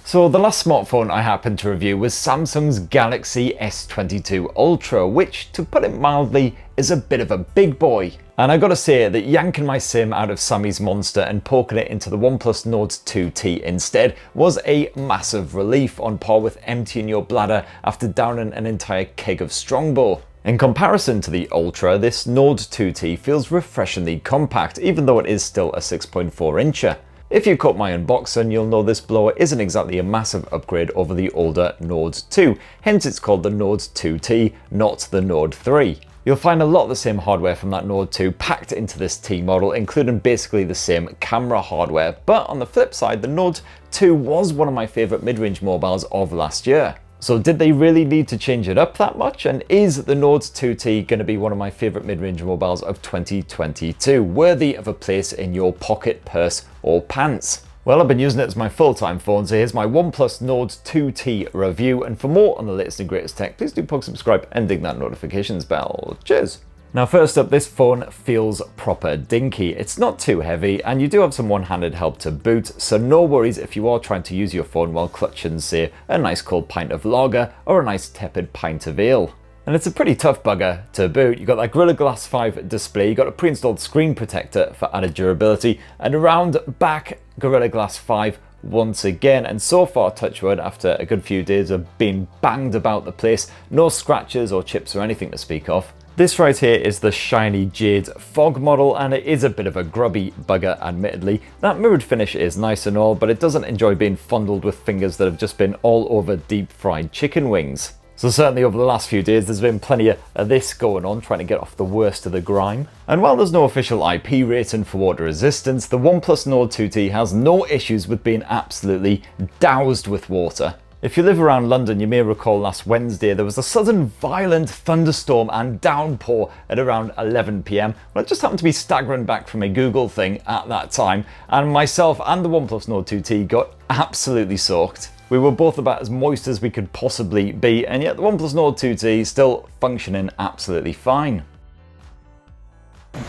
So the last smartphone I happened to review was Samsung's Galaxy S22 Ultra, which, to put it mildly, is a bit of a big boy. And I gotta say that yanking my SIM out of Sammy's Monster and poking it into the OnePlus Nord 2T instead was a massive relief, on par with emptying your bladder after downing an entire keg of Strongbow. In comparison to the Ultra, this Nord 2T feels refreshingly compact, even though it is still a 6.4-incher. If you caught my unboxing, you'll know this blower isn't exactly a massive upgrade over the older Nord 2, hence it's called the Nord 2T, not the Nord 3. You'll find a lot of the same hardware from that Nord 2 packed into this T model, including basically the same camera hardware, but on the flip side, the Nord 2 was one of my favourite mid-range mobiles of last year. So did they really need to change it up that much? And is the Nord 2T going to be one of my favourite mid-range mobiles of 2022, worthy of a place in your pocket, purse or pants? Well, I've been using it as my full-time phone, so here's my OnePlus Nord 2T review, and for more on the latest and greatest tech, please do subscribe and ding that notifications bell. Cheers! Now first up, this phone feels proper dinky. It's not too heavy, and you do have some one-handed help to boot, so no worries if you are trying to use your phone while clutching, say, a nice cold pint of lager or a nice tepid pint of ale. And it's a pretty tough bugger to boot. You've got that Gorilla Glass 5 display, you've got a pre-installed screen protector for added durability, and around back, Gorilla Glass 5 once again, and so far, touch wood, after a good few days of being banged about the place, no scratches or chips or anything to speak of. This right here is the shiny Jade Fog model, and it is a bit of a grubby bugger admittedly. That mirrored finish is nice and all, but it doesn't enjoy being fondled with fingers that have just been all over deep fried chicken wings. So certainly over the last few days there's been plenty of this going on, trying to get off the worst of the grime. And while there's no official IP rating for water resistance, the OnePlus Nord 2T has no issues with being absolutely doused with water. If you live around London, you may recall last Wednesday there was a sudden violent thunderstorm and downpour at around 11 PM. Well, I just happened to be staggering back from a Google thing at that time, and myself and the OnePlus Nord 2T got absolutely soaked. We were both about as moist as we could possibly be, and yet the OnePlus Nord 2T is still functioning absolutely fine.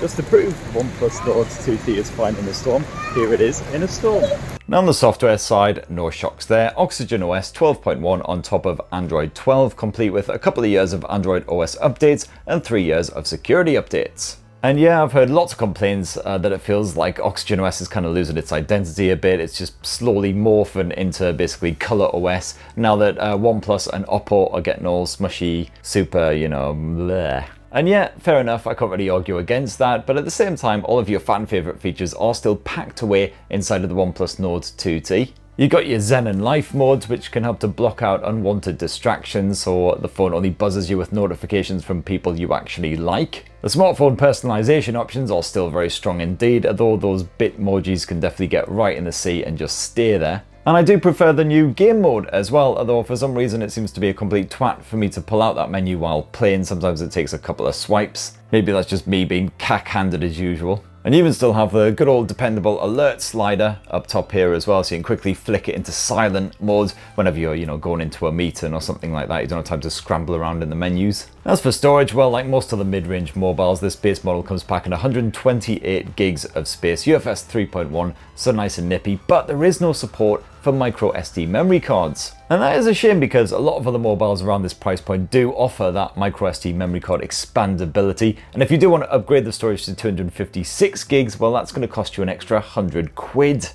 Just to prove the OnePlus Nord 2T is fine in a storm, here it is in a storm. Now on the software side, no shocks there. OxygenOS 12.1 on top of Android 12, complete with a couple of years of Android OS updates and 3 years of security updates. And yeah, I've heard lots of complaints that it feels like OxygenOS is kind of losing its identity a bit. It's just slowly morphing into basically Color OS now that OnePlus and Oppo are getting all smushy, super, you know, bleh. And yeah, fair enough, I can't really argue against that, but at the same time, all of your fan favourite features are still packed away inside of the OnePlus Nord 2T. You've got your Zen and Life modes, which can help to block out unwanted distractions, so the phone only buzzes you with notifications from people you actually like. The smartphone personalization options are still very strong indeed, although those Bitmojis can definitely get right in the sea and just stay there. And I do prefer the new game mode as well, although for some reason it seems to be a complete twat for me to pull out that menu while playing. Sometimes it takes a couple of swipes. Maybe that's just me being cack-handed as usual. And you even still have the good old dependable alert slider up top here as well, so you can quickly flick it into silent mode whenever you're, you know, going into a meeting or something like that. You don't have time to scramble around in the menus. As for storage, well, like most of the mid-range mobiles, this base model comes packing 128 gigs of space, UFS 3.1, so nice and nippy, but there is no support for micro SD memory cards. And that is a shame because a lot of other mobiles around this price point do offer that micro SD memory card expandability. And if you do want to upgrade the storage to 256 gigs, well, that's going to cost you an extra 100 quid.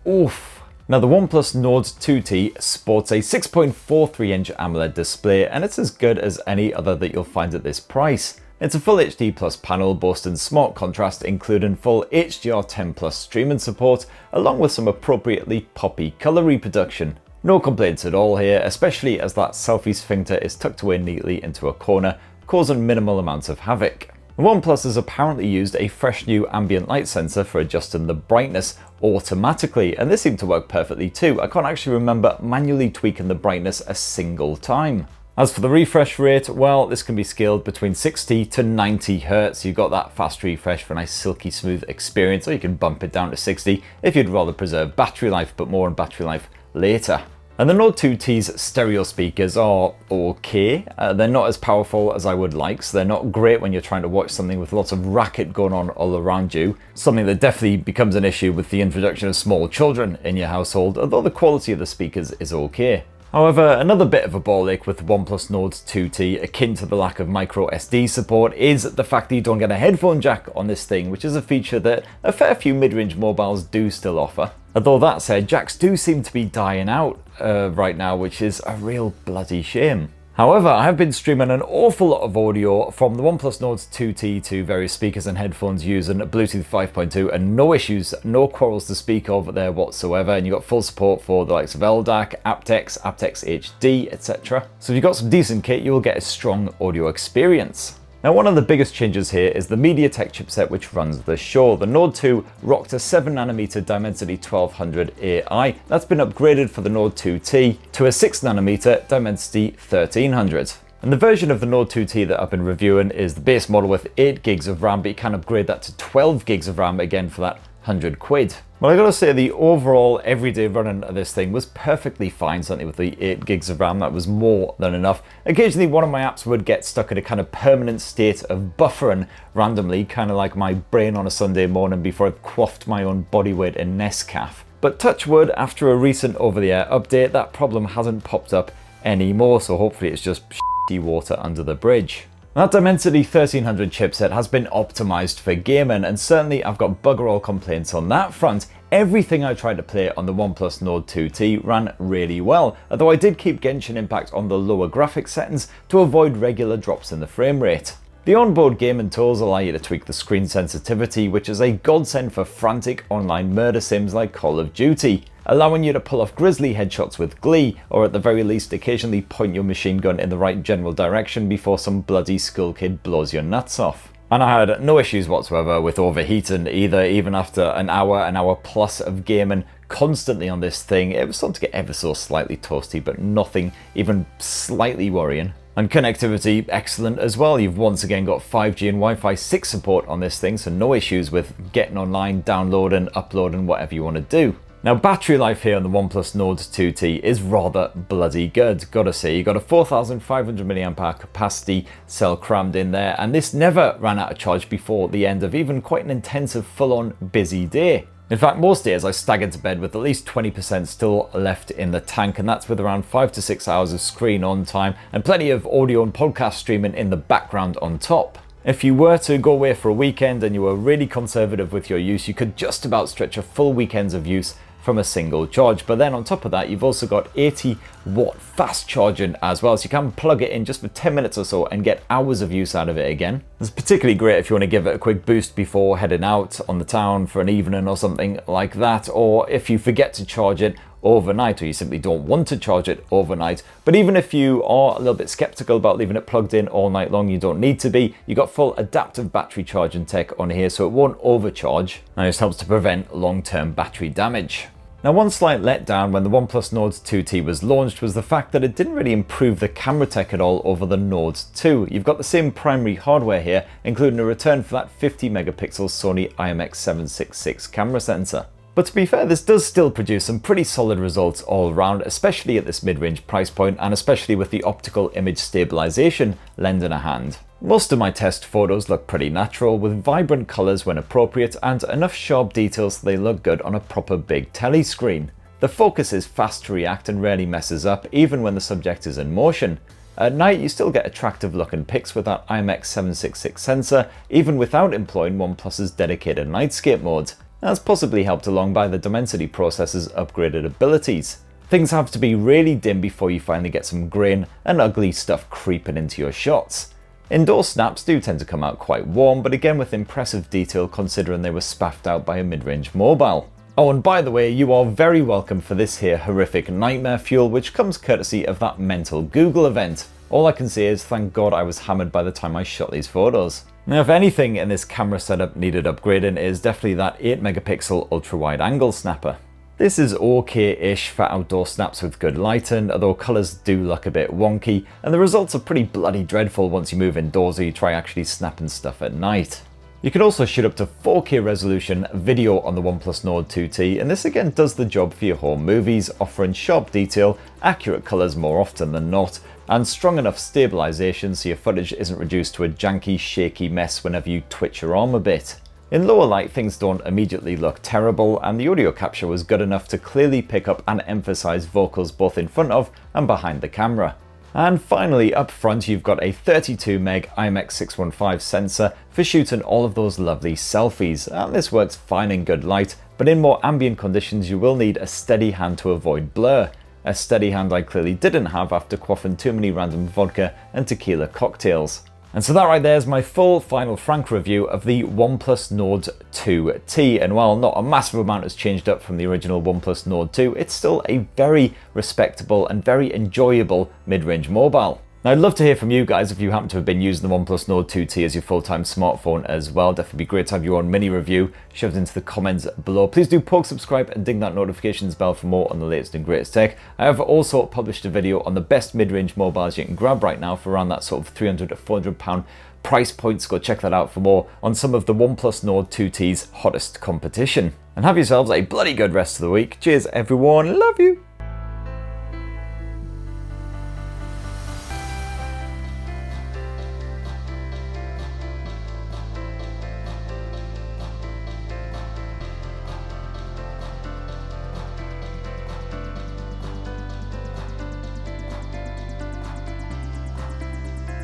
Oof. Now the OnePlus Nord 2T sports a 6.43-inch AMOLED display, and it's as good as any other that you'll find at this price. It's a full HD Plus panel boasting smart contrast, including full HDR10 Plus streaming support, along with some appropriately poppy colour reproduction. No complaints at all here, especially as that selfie sphincter is tucked away neatly into a corner, causing minimal amounts of havoc. OnePlus has apparently used a fresh new ambient light sensor for adjusting the brightness automatically, and this seemed to work perfectly too. I can't actually remember manually tweaking the brightness a single time. As for the refresh rate, well, this can be scaled between 60 to 90 Hz. You've got that fast refresh for a nice silky smooth experience, or you can bump it down to 60 if you'd rather preserve battery life, but more on battery life later. And the Nord 2T's stereo speakers are okay. They're not as powerful as I would like, so they're not great when you're trying to watch something with lots of racket going on all around you. Something that definitely becomes an issue with the introduction of small children in your household, although the quality of the speakers is okay. However, another bit of a ball ache with the OnePlus Nord 2T, akin to the lack of micro SD support, is the fact that you don't get a headphone jack on this thing, which is a feature that a fair few mid-range mobiles do still offer. Although that said, jacks do seem to be dying out right now, which is a real bloody shame. However, I have been streaming an awful lot of audio from the OnePlus Nord 2T to various speakers and headphones using Bluetooth 5.2, and no issues, no quarrels to speak of there whatsoever, and you've got full support for the likes of LDAC, aptX, aptX HD, etc. So if you've got some decent kit, you will get a strong audio experience. Now, one of the biggest changes here is the MediaTek chipset which runs the show. The Nord 2 rocked a 7nm Dimensity 1200 AI. That's been upgraded for the Nord 2T to a 6nm Dimensity 1300. And the version of the Nord 2T that I've been reviewing is the base model with 8GB of RAM, but you can upgrade that to 12GB of RAM again for that £100. Well, I gotta say, the overall everyday running of this thing was perfectly fine, certainly with the 8GB of RAM. That was more than enough. Occasionally one of my apps would get stuck in a kind of permanent state of buffering randomly, kind of like my brain on a Sunday morning before I've quaffed my own body weight in Nescaf. But touch wood, after a recent over-the-air update, that problem hasn't popped up anymore, so hopefully it's just shitty water under the bridge. That Dimensity 1300 chipset has been optimized for gaming, and certainly I've got bugger all complaints on that front. Everything I tried to play on the OnePlus Nord 2T ran really well, although I did keep Genshin Impact on the lower graphics settings to avoid regular drops in the frame rate. The onboard gaming tools allow you to tweak the screen sensitivity, which is a godsend for frantic online murder sims like Call of Duty, allowing you to pull off grisly headshots with glee, or at the very least occasionally point your machine gun in the right general direction before some bloody school kid blows your nuts off. And I had no issues whatsoever with overheating either, even after an hour plus of gaming constantly on this thing. It was starting to get ever so slightly toasty, but nothing even slightly worrying. And connectivity, excellent as well. You've once again got 5G and Wi-Fi 6 support on this thing, so no issues with getting online, downloading, uploading, whatever you want to do. Now, battery life here on the OnePlus Nord 2T is rather bloody good, gotta say. You got a 4500 mAh capacity cell crammed in there, and this never ran out of charge before the end of even quite an intensive full-on busy day. In fact, most days I staggered to bed with at least 20% still left in the tank, and that's with around 5 to 6 hours of screen on time and plenty of audio and podcast streaming in the background on top. If you were to go away for a weekend and you were really conservative with your use, you could just about stretch a full weekend's of use from a single charge. But then on top of that, you've also got 80-watt fast charging as well, so you can plug it in just for 10 minutes or so and get hours of use out of it again. It's particularly great if you want to give it a quick boost before heading out on the town for an evening or something like that, or if you forget to charge it overnight, or you simply don't want to charge it overnight. But even if you are a little bit skeptical about leaving it plugged in all night long, you don't need to be. You got full adaptive battery charging tech on here, so it won't overcharge, and this helps to prevent long-term battery damage. Now, one slight letdown when the OnePlus Nord 2T was launched was the fact that it didn't really improve the camera tech at all over the Nord 2. You've got the same primary hardware here, including a return for that 50 megapixel Sony IMX766 camera sensor. But to be fair, this does still produce some pretty solid results all around, especially at this mid-range price point, and especially with the optical image stabilization lending a hand. Most of my test photos look pretty natural, with vibrant colours when appropriate and enough sharp details so they look good on a proper big telly screen. The focus is fast to react and rarely messes up, even when the subject is in motion. At night, you still get attractive looking pics with that IMX766 sensor, even without employing OnePlus's dedicated nightscape mode. That's possibly helped along by the Dimensity processor's upgraded abilities. Things have to be really dim before you finally get some grain and ugly stuff creeping into your shots. Indoor snaps do tend to come out quite warm, but again with impressive detail considering they were spaffed out by a mid-range mobile. Oh, and by the way, you are very welcome for this here horrific nightmare fuel, which comes courtesy of that mental Google event. All I can say is thank God I was hammered by the time I shot these photos. Now, if anything in this camera setup needed upgrading, it is definitely that 8 megapixel ultra wide angle snapper. This is okay-ish for outdoor snaps with good lighting, although colours do look a bit wonky, and the results are pretty bloody dreadful once you move indoors or you try actually snapping stuff at night. You can also shoot up to 4K resolution video on the OnePlus Nord 2T, and this again does the job for your home movies, offering sharp detail, accurate colours more often than not, and strong enough stabilisation so your footage isn't reduced to a janky, shaky mess whenever you twitch your arm a bit. In lower light, things don't immediately look terrible, and the audio capture was good enough to clearly pick up and emphasise vocals both in front of and behind the camera. And finally, up front, you've got a 32 meg IMX615 sensor for shooting all of those lovely selfies, and this works fine in good light, but in more ambient conditions you will need a steady hand to avoid blur. A steady hand I clearly didn't have after quaffing too many random vodka and tequila cocktails. And so that right there is my full final frank review of the OnePlus Nord 2T, and while not a massive amount has changed up from the original OnePlus Nord 2, it's still a very respectable and very enjoyable mid-range mobile. Now, I'd love to hear from you guys if you happen to have been using the OnePlus Nord 2T as your full-time smartphone as well. Definitely be great to have your own mini review shoved into the comments below. Please do poke subscribe and ding that notifications bell for more on the latest and greatest tech. I have also published a video on the best mid-range mobiles you can grab right now for around that sort of £300 to £400 price points. Go check that out for more on some of the OnePlus Nord 2T's hottest competition. And have yourselves a bloody good rest of the week. Cheers everyone, love you!